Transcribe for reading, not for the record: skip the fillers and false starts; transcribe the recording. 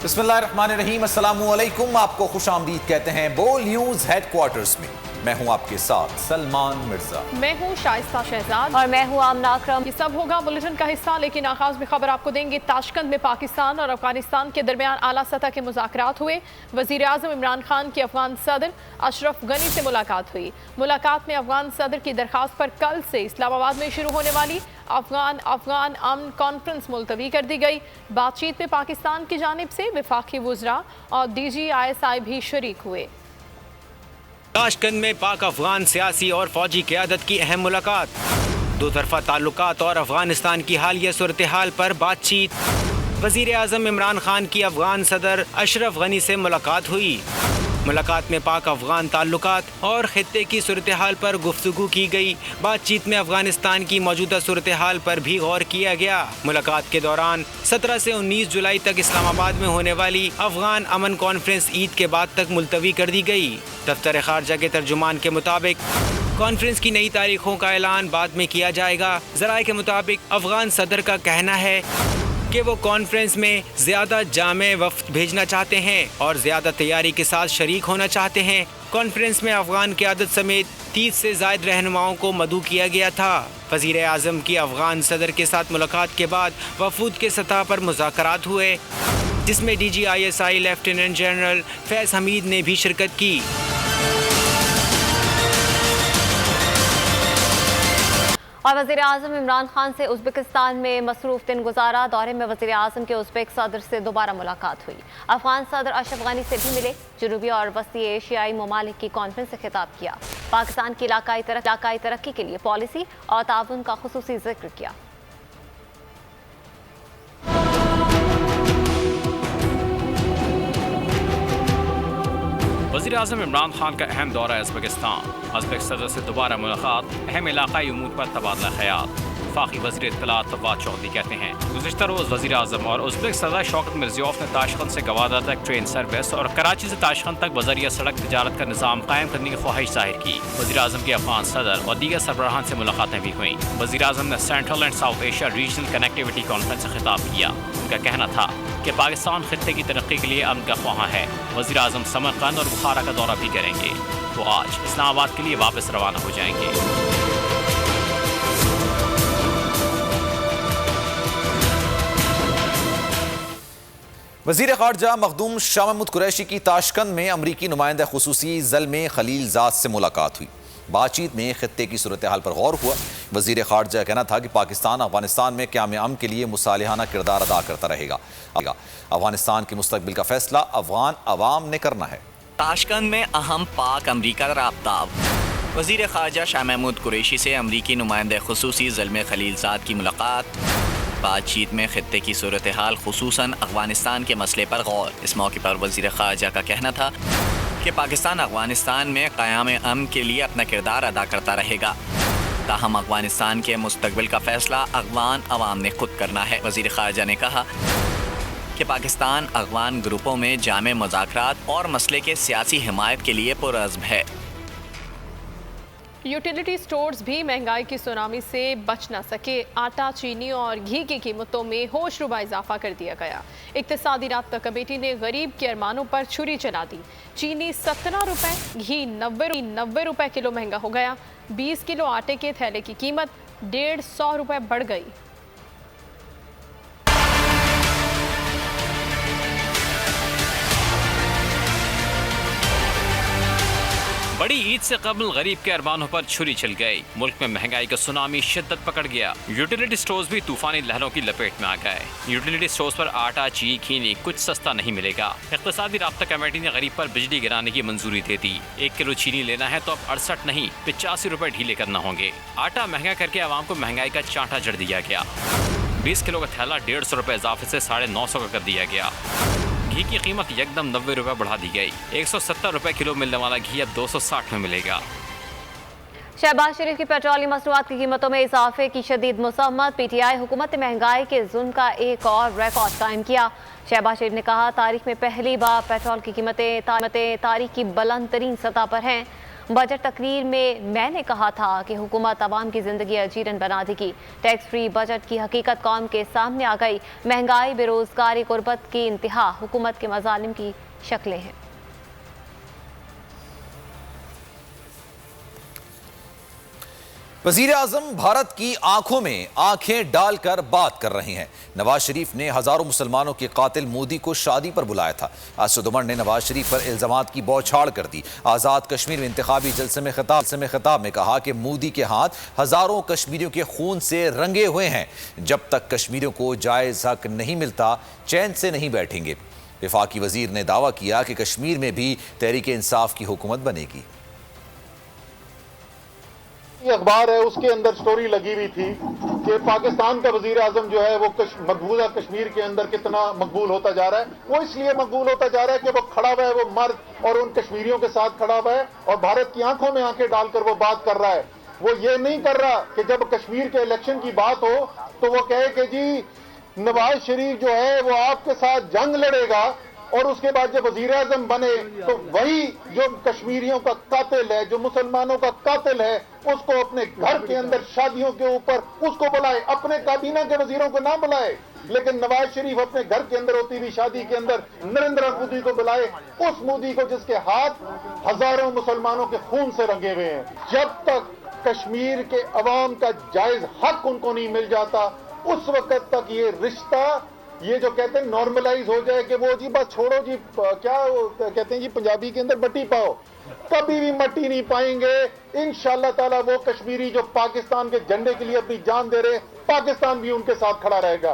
बिस्मिल्लाहिर्रहमानिर्रहीम, अस्सलामुअलैकुम। आपको खुशामदीद कहते हैं बोल न्यूज हेडक्वार्टर्स में। मैं हूं आपके साथ सलमान मिर्जा। मैं हूं शाइस्ता शहजाद और मैं हूं आमना अकरम। ये सब होगा बुलेटिन का हिस्सा, लेकिन आगाज में खबर आपको देंगे। ताशकंद में पाकिस्तान और अफगानिस्तान के दरमियान आला सतह के मुज़ाकरात हुए। वज़ीर आज़म इमरान खान की अफगान सदर अशरफ गनी से मुलाकात हुई। मुलाकात में अफगान सदर की दरख्वास्त पर कल से इस्लामाबाद में शुरू होने वाली अफगान अमन कॉन्फ्रेंस मुलतवी कर दी गई। बातचीत में पाकिस्तान की जानिब से वफाकी वुज़रा और DGISI भी शरीक हुए। ताशकंद में पाक अफगान सियासी और फौजी क़यादत की अहम मुलाकात, दो तरफा ताल्लुकात और अफगानिस्तान की हालिया सूरत हाल पर बातचीत। वज़ीर आज़म इमरान खान की अफगान सदर अशरफ गनी से मुलाकात हुई। मुलाकात में पाक अफगान ताल्लुकात और खित्ते की सूरत हाल पर गुफ्तगू की गई। बातचीत में अफगानिस्तान की मौजूदा सूरत हाल पर भी गौर किया गया। मुलाकात के दौरान 17 से 19 जुलाई तक इस्लामाबाद में होने वाली अफगान अमन कॉन्फ्रेंस ईद के बाद तक मुलतवी कर दी गई। दफ्तर खारजा के तर्जुमान के मुताबिक कॉन्फ्रेंस की नई तारीखों का ऐलान बाद में किया जाएगा। ज़राए के मुताबिक अफगान सदर का कहना है कि वो कॉन्फ्रेंस में ज़्यादा जामे वफ्द भेजना चाहते हैं और ज़्यादा तैयारी के साथ शरीक होना चाहते हैं। कॉन्फ्रेंस में अफगान क़यादत समेत 30 से ज़ायद रहनुमाओं को मदऊ किया गया था। वज़ीर आज़म की अफगान सदर के साथ मुलाकात के बाद वफूद के सतह पर मुज़ाकरात हुए, जिसमें DGISI लेफ्टिनेंट जनरल फैज़ हमीद ने भी शिरकत की। और वज़ीर आज़म इमरान खान से उज़्बेकिस्तान में मसरूफ़ दिन गुजारा। दौरे में वज़ीर आज़म के उज़्बेक सदर से दोबारा मुलाकात हुई। अफगान सदर अशरफ गनी से भी मिले। जनूबी और वस्ती एशियाई ममालिक की कॉन्फ्रेंस से खिताब किया। पाकिस्तान की इलाकाई तरक्की के लिए पॉलिसी और ताउन का खुसूसी जिक्र किया। वज़ीर आज़म इमरान खान का अहम दौरा उज़्बेकिस्तान, उज़्बेक सदर से दोबारा मुलाकात, अहम इलाकाई उमूर पर तबादला ख़याल। वफाकी वज़ीर इत्तलात तब्बात चौधरी कहते हैं, गुज़िश्ता रोज़ वज़ीर आज़म और उज़्बेक सदर शौकत मिर्ज़ियोफ ने ताशकंद से गवादा तक ट्रेन सर्विस और कराची से ताशकंद तक बज़रिया सड़क तिजारत का निज़ाम कायम करने की ख्वाहिश जाहिर की। वज़ीर आज़म के अफगान सदर और दीगर सरबराहान से मुलाकातें भी हुईं। वज़ीर आज़म ने central and south Asia regional connectivity conference से खिताब किया। उनका कहना था कि पाकिस्तान खित्ते की तरक्की के लिए अमन का ख्वाह है। वज़ीर आज़म समरकंद और बुखारा का दौरा भी करेंगे। वो आज इस्लामाबाद के लिए वापस रवाना हो जाएंगे। वज़ीर ख़ारजा मखदूम शाह महमूद कुरैशी की ताशकंद में अमरीकी नुमाइंदा खुसूसी ज़ल्मे खलीलज़ाद से मुलाकात हुई। बातचीत में खित्ते की सूरत हाल पर गौर हुआ। वज़ीर ख़ारजा का कहना था कि पाकिस्तान अफगानिस्तान में क़याम अमन के लिए मुसालिहाना किरदार अदा करता रहेगा। अफगानिस्तान के मुस्तक़बिल का फैसला अफगान अवाम ने करना है। ताशकंद में अहम पाक अमरीका राब्ता। वज़ीर ख़ारजा शाह महमूद कुरैशी से अमरीकी नुमाइंदा खुसूसी ज़ल्मे खलीलज़ाद की मुलाकात। बातचीत में खित्ते की सूरत हाल खुसूसन अफगानिस्तान के मसले पर गौर। इस मौके पर वज़ीर ख़ारजा का कहना था कि पाकिस्तान अफगानिस्तान में क़याम अमन के लिए अपना किरदार अदा करता रहेगा। ताहम अफगानिस्तान के मुस्तक़बिल का फ़ैसला अफगान अवाम ने खुद करना है। वज़ीर ख़ारजा ने कहा कि पाकिस्तान अफगान ग्रुपों में जामे मुज़ाकरात और मसले के सियासी हिमायत के लिए पुरअज़्म है। यूटिलिटी स्टोर्स भी महंगाई की सुनामी से बच न सके। आटा, चीनी और घी की कीमतों में होशरुबा इजाफा कर दिया गया। इक़्तिसादी राब्ता कमेटी ने गरीब के अरमानों पर छुरी चला दी। चीनी 17 रुपये, घी 90 रुपये किलो महंगा हो गया। 20 किलो आटे के थैले की कीमत 150 रुपये बढ़ गई। बड़ी ईद से कबल गरीब के अरमानों पर छुरी चल गई। मुल्क में महंगाई का सुनामी शिद्दत पकड़ गया। यूटिलिटी स्टोर्स भी तूफानी लहरों की लपेट में आ गए। यूटिलिटी स्टोर्स पर आटा, चीनी कुछ सस्ता नहीं मिलेगा। इक़्तिसादी राब्ता कमेटी ने गरीब पर बिजली गिराने की मंजूरी दे दी। 1 किलो चीनी लेना है तो अब 68 नहीं 85 रुपए ढीले करना होंगे। आटा महंगा करके आवाम को महंगाई का चांटा जड़ दिया गया। 20 किलो का थैला 150 रुपए इजाफे से 950 का कर दिया गया। घी की कीमत यकदम 90 रुपये बढ़ा दी गई। 170 रुपये किलो मिलने वाला घी अब 260 में मिलेगा। शहबाज शरीफ की पेट्रोलियम मसनूआत की कीमतों में इजाफे की शदीद मुसम्मत। PTI हुकूमत महंगाई के जुल्म का एक और रिकॉर्ड कायम किया। शहबाज शरीफ ने कहा, तारीख में पहली बार पेट्रोल की कीमतें तारीख की बुलंद तरीन सतह पर हैं। बजट तकरीर में मैंने कहा था कि हुकूमत अवाम की जिंदगी अजीरन बना देगी। टैक्स फ्री बजट की हकीकत कौम के सामने आ गई। महंगाई, बेरोजगारी, गुर्बत की इंतहा हुकूमत के मजालिम की शक्लें हैं। वजीर आजम भारत की आंखों में आंखें डालकर बात कर रहे हैं। नवाज शरीफ ने हजारों मुसलमानों के कातिल मोदी को शादी पर बुलाया था। असद उमर ने नवाज शरीफ पर इल्जामात की बौछार कर दी। आज़ाद कश्मीर में इंतखाबी जलसे में खिताब में कहा कि मोदी के हाथ हजारों कश्मीरियों के खून से रंगे हुए हैं। जब तक कश्मीरियों को जायज हक नहीं मिलता चैन से नहीं बैठेंगे। वफाकी वजीर ने दावा किया कि कश्मीर में भी तहरीक इंसाफ की हुकूमत बनेगी। अखबार है उसके अंदर स्टोरी लगी हुई थी कि पाकिस्तान का वजीर आजम जो है वो मकबूजा कश्मीर के अंदर कितना मकबूल होता जा रहा है। वो इसलिए मकबूल होता जा रहा है कि वो खड़ा हुआ है, वो मर्द और उन कश्मीरियों के साथ खड़ा हुआ है और भारत की आंखों में आंखें डालकर वो बात कर रहा है। वो ये नहीं कर रहा कि जब कश्मीर के इलेक्शन की बात हो तो वो कहे कि जी नवाज शरीफ जो है वो आपके साथ जंग लड़ेगा और उसके बाद जब वजीर आजम बने तो वही जो कश्मीरियों का कातिल है, जो मुसलमानों का कातिल है, उसको अपने घर के अंदर शादियों के ऊपर उसको बुलाए, अपने काबीना के वजीरों को ना बुलाए। लेकिन नवाज शरीफ अपने घर के अंदर होती हुई शादी के अंदर नरेंद्र मोदी को बुलाए, उस मोदी को जिसके हाथ हजारों मुसलमानों के खून से रंगे हुए हैं। जब तक कश्मीर के अवाम का जायज हक उनको नहीं मिल जाता उस वक्त तक ये रिश्ता, ये जो कहते हैं नॉर्मलाइज हो जाए कि वो जी बस छोड़ो जी, क्या कहते हैं जी पंजाबी के अंदर मट्टी पाओ, कभी भी मट्टी नहीं पाएंगे। इंशाअल्लाह ताला वो कश्मीरी जो पाकिस्तान के झंडे के लिए अपनी जान दे रहे, पाकिस्तान भी उनके साथ खड़ा रहेगा।